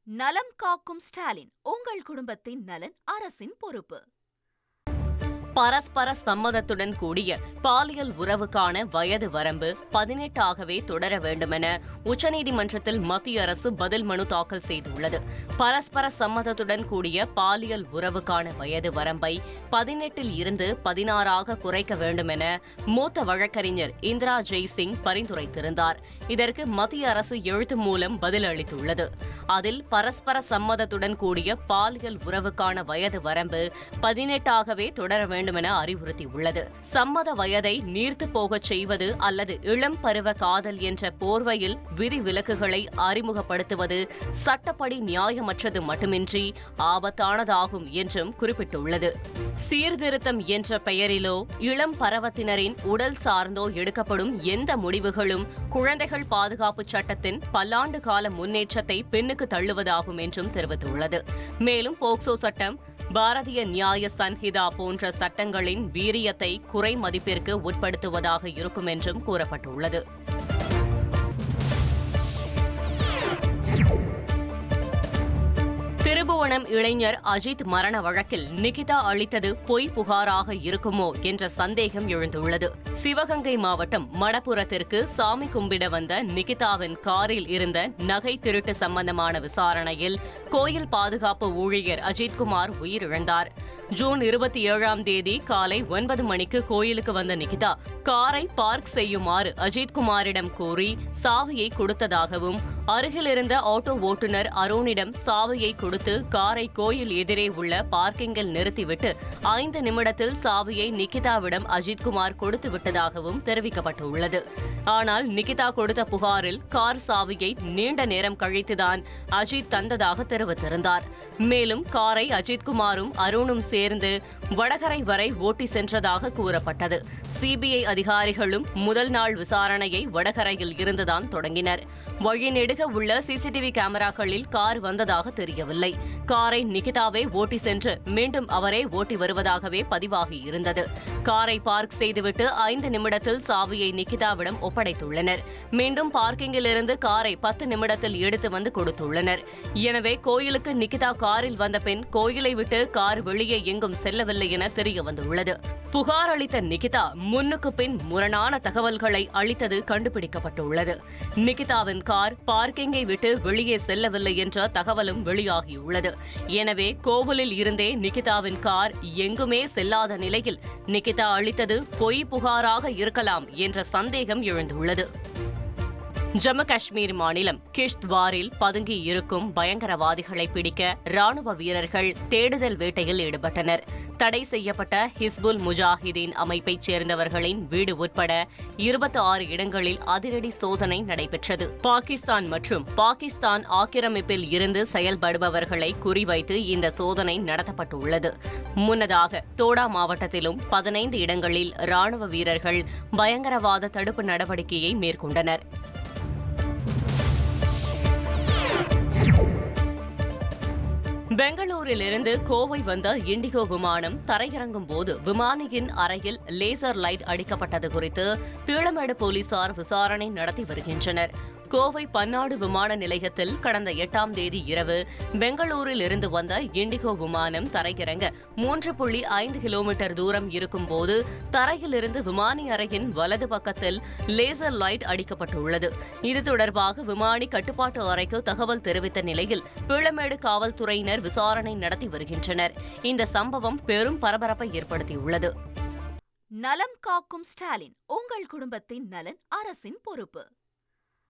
நலம் காக்கும் ஸ்டாலின், உங்கள் குடும்பத்தின் நலன் அரசின் பொறுப்பு. பரஸ்பர சம்மதத்துடன் கூடிய பாலியல் உறவுக்கான வயது வரம்பு 18 ஆகவே தொடர வேண்டுமென உச்சநீதிமன்றத்தில் மத்திய அரசு பதில் மனு தாக்கல் செய்துள்ளது. பரஸ்பர சம்மதத்துடன் கூடிய பாலியல் உறவுக்கான வயது வரம்பை 18 இருந்து 16 குறைக்க வேண்டுமென மூத்த வழக்கறிஞர் இந்திரா ஜெய்சிங் பரிந்துரைத்திருந்தார். இதற்கு மத்திய அரசு எழுத்து மூலம் பதில் அளித்துள்ளது. அதில் பரஸ்பர சம்மதத்துடன் கூடிய பாலியல் உறவுக்கான வயது வரம்பு 18 ஆகவே தொடர வேண்டும் என அறிவுறுத்தியுள்ளது. சம்மத வயதை நீர்த்து போகச் செய்வது அல்லது இளம் பருவ காதல் என்ற போர்வையில் விதிவிலக்குகளை அறிமுகப்படுத்துவது சட்டப்படி நியாயமற்றது மட்டுமின்றி ஆபத்தானதாகும் என்றும் குறிப்பிட்டுள்ளது. சீர்திருத்தம் என்ற பெயரிலோ இளம் பருவத்தினரின் உடல் சார்ந்தோ எடுக்கப்படும் எந்த முடிவுகளும் குழந்தைகள் பாதுகாப்பு சட்டத்தின் பல்லாண்டு கால முன்னேற்றத்தை பின்னுக்கு தள்ளுவதாகும் என்றும் தெரிவித்துள்ளது. மேலும் போக்சோ சட்டம், பாரதிய நியாய சன்ஹிதா போன்ற சட்டங்களின் வீரியத்தை குறை மதிப்பிற்கு உட்படுத்துவதாக இருக்கும் என்றும் கூறப்பட்டுள்ளது. திருபுவனம் இளைஞர் அஜித் மரண வழக்கில் நிகிதா அளித்தது பொய் புகாராக இருக்குமோ என்ற சந்தேகம் எழுந்துள்ளது. சிவகங்கை மாவட்டம் மணப்புரத்திற்கு சாமி கும்பிட வந்த நிகிதாவின் காரில் இருந்த நகை திருட்டு சம்பந்தமான விசாரணையில் கோயில் பாதுகாப்பு ஊழியர் அஜித்குமார் உயிரிழந்தார். ஜூன் 27ஆம் தேதி காலை 9 மணிக்கு கோயிலுக்கு வந்த நிகிதா காரை பார்க் செய்யுமாறு அஜித்குமாரிடம் கூறி சாவியை கொடுத்ததாகவும், அருகிலிருந்த ஆட்டோ ஓட்டுநர் அருணிடம் சாவியை கொடுத்து காரை கோயில் எதிரே உள்ள பார்க்கிங்கில் நிறுத்திவிட்டு 5 நிமிடத்தில் சாவியை நிகிதாவிடம் அஜித்குமார் கொடுத்து விட்டதாகவும் தெரிவிக்கப்பட்டுள்ளது. ஆனால் நிகிதா கொடுத்த புகாரில் கார் சாவியை நீண்ட நேரம் கழித்துதான் அஜித் தந்ததாக தெரிவித்திருந்தார். மேலும் காரை அஜித்குமாரும் அருணும் சேர்ந்து வடகரை வரை ஓட்டி சென்றதாக கூறப்பட்டது. சிபிஐ அதிகாரிகளும் முதல் நாள் விசாரணையை வடகரையில் இருந்துதான் தொடங்கினர். வழிநெடுக உள்ள சிசிடிவி கேமராக்களில் கார் வந்ததாக தெரியவில்லை. காரை நிகிதாவே ஓட்டி சென்று மீண்டும் அவரே ஓட்டி வருவதாகவே பதிவாகியிருந்தது. காரை பார்க் செய்துவிட்டு 5 நிமிடத்தில் சாவியை நிகிதாவிடம் ஒப்படைத்துள்ளனர். மீண்டும் பார்க்கிங்கில் இருந்து காரை 10 நிமிடத்தில் எடுத்து வந்து கொடுத்துள்ளனர். எனவே கோயிலுக்கு நிகிதா காரில் வந்த பின் கோயிலை விட்டு கார் வெளியே எங்கும் செல்லவில்லை என தெரிய வந்துள்ளது. புகார் அளித்த நிகிதா முன்னுக்கு பின் முரணான தகவல்களை அளித்தது கண்டுபிடிக்கப்பட்டுள்ளது. நிகிதாவின் கார் பார்க்கிங்கை விட்டு வெளியே செல்லவில்லை என்ற தகவலும் வெளியாகியுள்ளது. எனவே கோவிலில் இருந்தே நிகிதாவின் கார் எங்குமே செல்லாத நிலையில் நிகிதா அளித்தது பொய் புகாராக இருக்கலாம் என்ற சந்தேகம் எழுந்துள்ளது. ஜம்மு காஷ்மீர் மாநிலம் கிஷ்த்வாரில் பதுங்கி இருக்கும் பயங்கரவாதிகளை பிடிக்க ராணுவ வீரர்கள் தேடுதல் வேட்டையில் ஈடுபட்டனர். தடை செய்யப்பட்ட ஹிஸ்புல் முஜாஹிதீன் அமைப்பைச் சேர்ந்தவர்களின் வீடு உட்பட 26 இடங்களில் அதிரடி சோதனை நடைபெற்றது. பாகிஸ்தான் மற்றும் பாகிஸ்தான் ஆக்கிரமிப்பில் இருந்து செயல்படுபவர்களை குறிவைத்து இந்த சோதனை நடத்தப்பட்டுள்ளது. முன்னதாக தோடா மாவட்டத்திலும் 15 இடங்களில் ராணுவ வீரர்கள் பயங்கரவாத தடுப்பு நடவடிக்கையை மேற்கொண்டனர். பெங்களூரிலிருந்து கோவை வந்த இண்டிகோ விமானம் தரையிறங்கும் போது விமானியின் அறையில் லேசர் லைட் அடிக்கப்பட்டது குறித்து பீளமேடு போலீசார் விசாரணை நடத்தி வருகின்றனர். கோவை பன்னாடு விமான நிலையத்தில் கடந்த 8ஆம் தேதி இரவு பெங்களூரில் இருந்து வந்த இண்டிகோ விமானம் தரையிறங்க 3.5 கிலோமீட்டர் தூரம் இருக்கும் போது தரையிலிருந்து விமானி அறையின் வலது பக்கத்தில் லேசர் லைட் அடிக்கப்பட்டுள்ளது. இது தொடர்பாக விமானி கட்டுப்பாட்டு அறைக்கு தகவல் தெரிவித்த நிலையில் பீளமேடு காவல்துறையினர் விசாரணை நடத்தி வருகின்றனர். இந்த சம்பவம் பெரும் பரபரப்பை ஏற்படுத்தியுள்ளது. நலம் காக்கும் ஸ்டாலின், உங்கள் குடும்பத்தின் நலன் அரசின் பொறுப்பு.